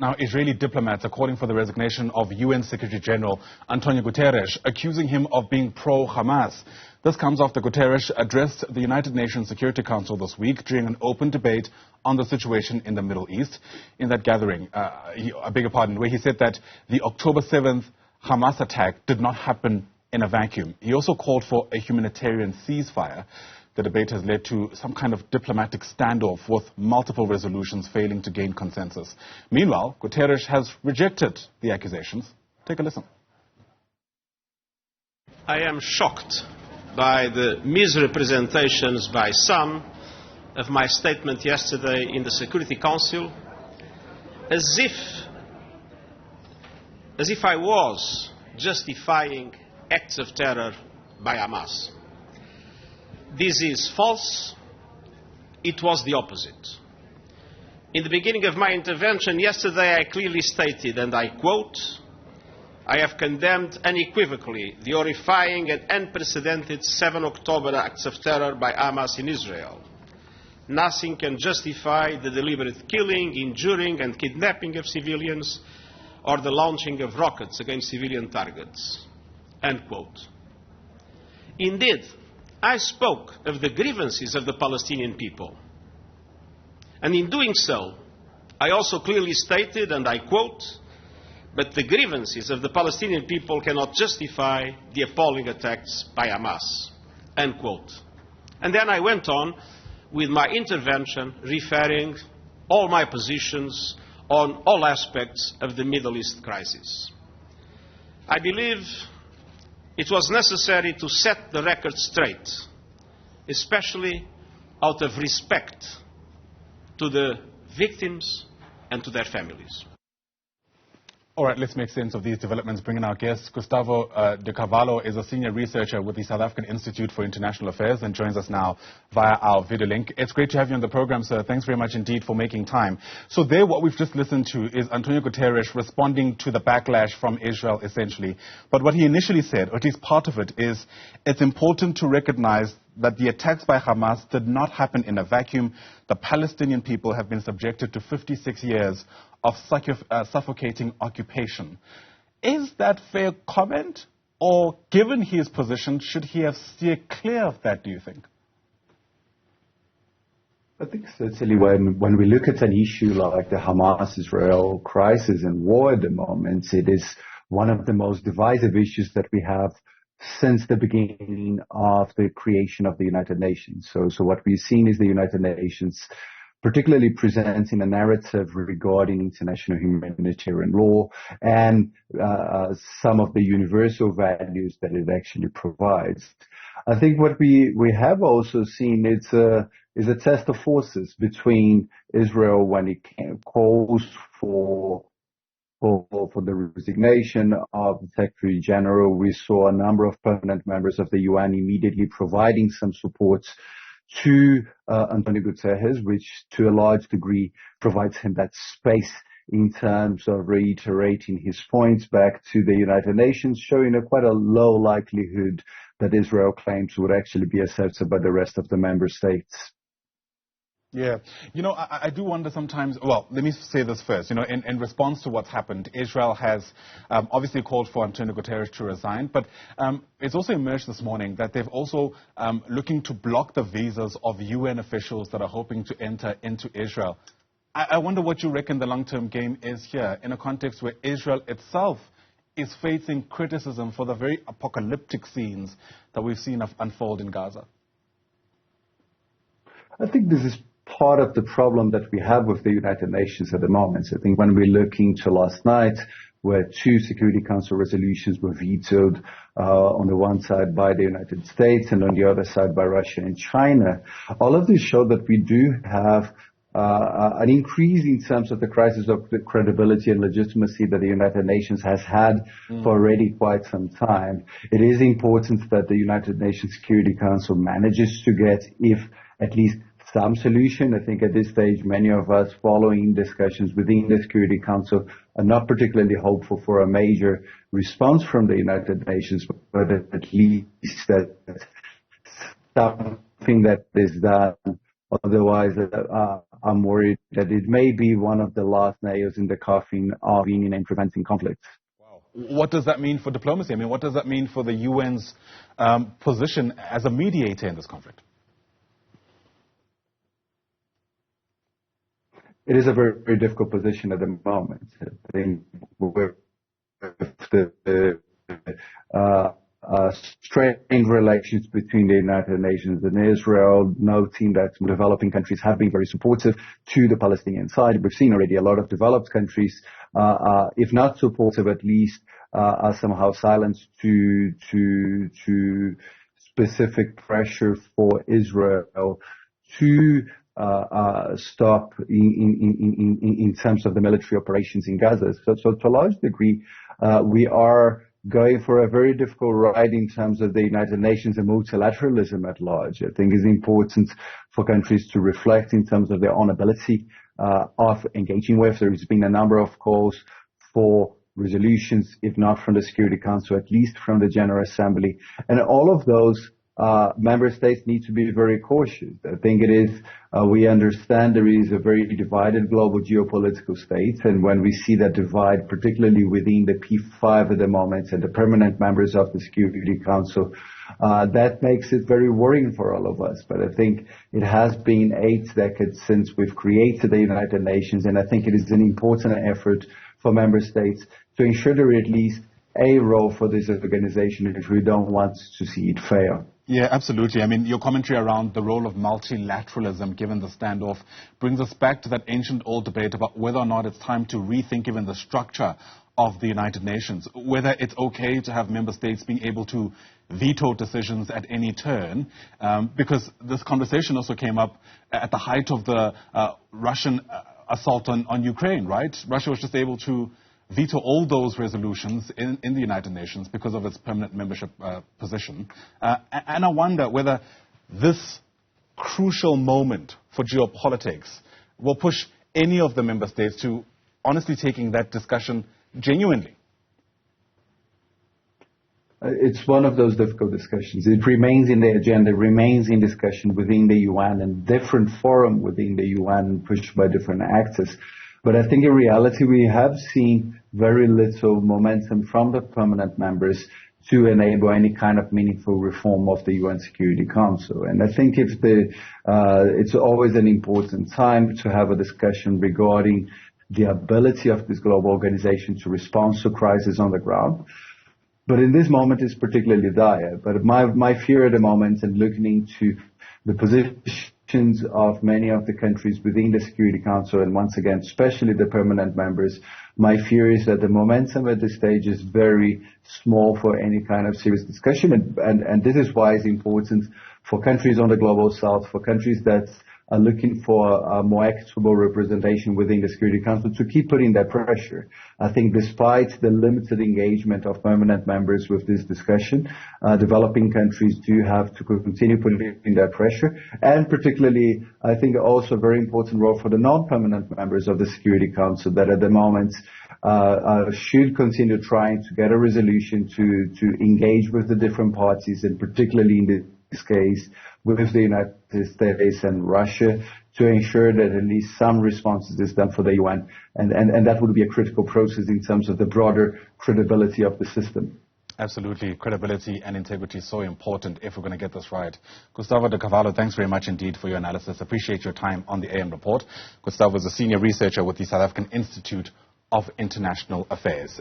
Now, Israeli diplomats are calling for the resignation of UN Secretary General António Guterres, accusing him of being pro-Hamas. This comes after Guterres addressed the United Nations Security Council this week during an open debate on the situation in the Middle East. In that gathering, where he said that the October 7th Hamas attack did not happen in a vacuum. He also called for a humanitarian ceasefire. The debate has led to some kind of diplomatic standoff with multiple resolutions failing to gain consensus. Meanwhile, Guterres has rejected the accusations. Take a listen. I am shocked by the misrepresentations by some of my statement yesterday in the Security Council, as if I was justifying acts of terror by Hamas. This is false. It was the opposite. In the beginning of my intervention yesterday, I clearly stated, and I quote, "I have condemned unequivocally the horrifying and unprecedented 7 October acts of terror by Hamas in Israel. Nothing can justify the deliberate killing, injuring and kidnapping of civilians or the launching of rockets against civilian targets." End quote. Indeed, I spoke of the grievances of the Palestinian people. And in doing so, I also clearly stated, and I quote, "But the grievances of the Palestinian people cannot justify the appalling attacks by Hamas." End quote. And then I went on with my intervention referring all my positions on all aspects of the Middle East crisis. I believe it was necessary to set the record straight, especially out of respect to the victims and to their families. All right, let's make sense of these developments. Bringing our guest, Gustavo de Carvalho is a senior researcher with the South African Institute for International Affairs and joins us now via our video link. It's great to have you on the program, sir. Thanks very much indeed for making time. So there, what we've just listened to is António Guterres responding to the backlash from Israel, essentially. But what he initially said, or at least part of it, is it's important to recognize that the attacks by Hamas did not happen in a vacuum. The Palestinian people have been subjected to 56 years of suffocating occupation. Is that fair comment? Or given his position, should he have steered clear of that, do you think? I think certainly when we look at an issue like the Hamas-Israel crisis and war at the moment, it is one of the most divisive issues that we have since the beginning of the creation of the United Nations. So what we've seen is the United Nations particularly presenting a narrative regarding international humanitarian law and some of the universal values that it actually provides. I think what we have also seen is a test of forces between Israel when it calls for the resignation of the Secretary General. We saw a number of permanent members of the UN immediately providing some support to António Guterres, which to a large degree provides him that space in terms of reiterating his points back to the United Nations, showing quite a low likelihood that Israel claims would actually be accepted by the rest of the member states. Yeah. You know, I do wonder sometimes, well, let me say this first. You know, in response to what's happened, Israel has obviously called for António Guterres to resign, but it's also emerged this morning that they've also looking to block the visas of UN officials that are hoping to enter into Israel. I wonder what you reckon the long-term game is here in a context where Israel itself is facing criticism for the very apocalyptic scenes that we've seen unfold in Gaza. I think this is part of the problem that we have with the United Nations at the moment. I think when we look into last night, where 2 Security Council resolutions were vetoed on the one side by the United States and on the other side by Russia and China, all of this show that we do have an increase in terms of the crisis of the credibility and legitimacy that the United Nations has had for already quite some time. It is important that the United Nations Security Council manages to get, if at least some solution. I think at this stage, many of us following discussions within the Security Council are not particularly hopeful for a major response from the United Nations, but at least that something that is done. Otherwise, I'm worried that it may be one of the last nails in the coffin of intervening and preventing conflicts. Wow. What does that mean for diplomacy? I mean, what does that mean for the UN's position as a mediator in this conflict? It is a very, very difficult position at the moment. I think with the strained relations between the United Nations and Israel, noting that developing countries have been very supportive to the Palestinian side. We've seen already a lot of developed countries, if not supportive, at least are somehow silenced to specific pressure for Israel to stop in terms of the military operations in Gaza. So to a large degree, we are going for a very difficult ride in terms of the United Nations and multilateralism at large. I think it's important for countries to reflect in terms of their own ability of engaging with. There's been a number of calls for resolutions, if not from the Security Council, at least from the General Assembly. And all of those member states need to be very cautious. I think it is, we understand there is a very divided global geopolitical state, and when we see that divide, particularly within the P5 at the moment and the permanent members of the Security Council, that makes it very worrying for all of us. But I think it has been 8 decades since we've created the United Nations, and I think it is an important effort for member states to ensure there is at least a role for this organization if we don't want to see it fail. Yeah, absolutely. I mean, your commentary around the role of multilateralism, given the standoff, brings us back to that ancient old debate about whether or not it's time to rethink even the structure of the United Nations, whether it's okay to have member states being able to veto decisions at any turn, because this conversation also came up at the height of the Russian assault on Ukraine, right? Russia was just able to veto all those resolutions in the United Nations because of its permanent membership position. And I wonder whether this crucial moment for geopolitics will push any of the member states to honestly taking that discussion genuinely. It's one of those difficult discussions. It remains in the agenda, remains in discussion within the UN and different forum within the UN pushed by different actors. But I think in reality we have seen very little momentum from the permanent members to enable any kind of meaningful reform of the UN Security Council. And I think it's always an important time to have a discussion regarding the ability of this global organization to respond to crisis on the ground. But in this moment it's particularly dire. But my fear at the moment, and looking into the positions of many of the countries within the Security Council, and once again, especially the permanent members, my fear is that the momentum at this stage is very small for any kind of serious discussion. And this is why it's important for countries on the global south, for countries that are looking for a more equitable representation within the Security Council, to keep putting that pressure. I think despite the limited engagement of permanent members with this discussion, developing countries do have to continue putting that pressure. And particularly, I think also a very important role for the non-permanent members of the Security Council that at the moment should continue trying to get a resolution to engage with the different parties, and particularly in this case with the United States and Russia, to ensure that at least some responses is done for the UN. And that would be a critical process in terms of the broader credibility of the system. Absolutely. Credibility and integrity is so important if we're going to get this right. Gustavo de Carvalho, thanks very much indeed for your analysis. Appreciate your time on the AM Report. Gustavo is a senior researcher with the South African Institute of International Affairs.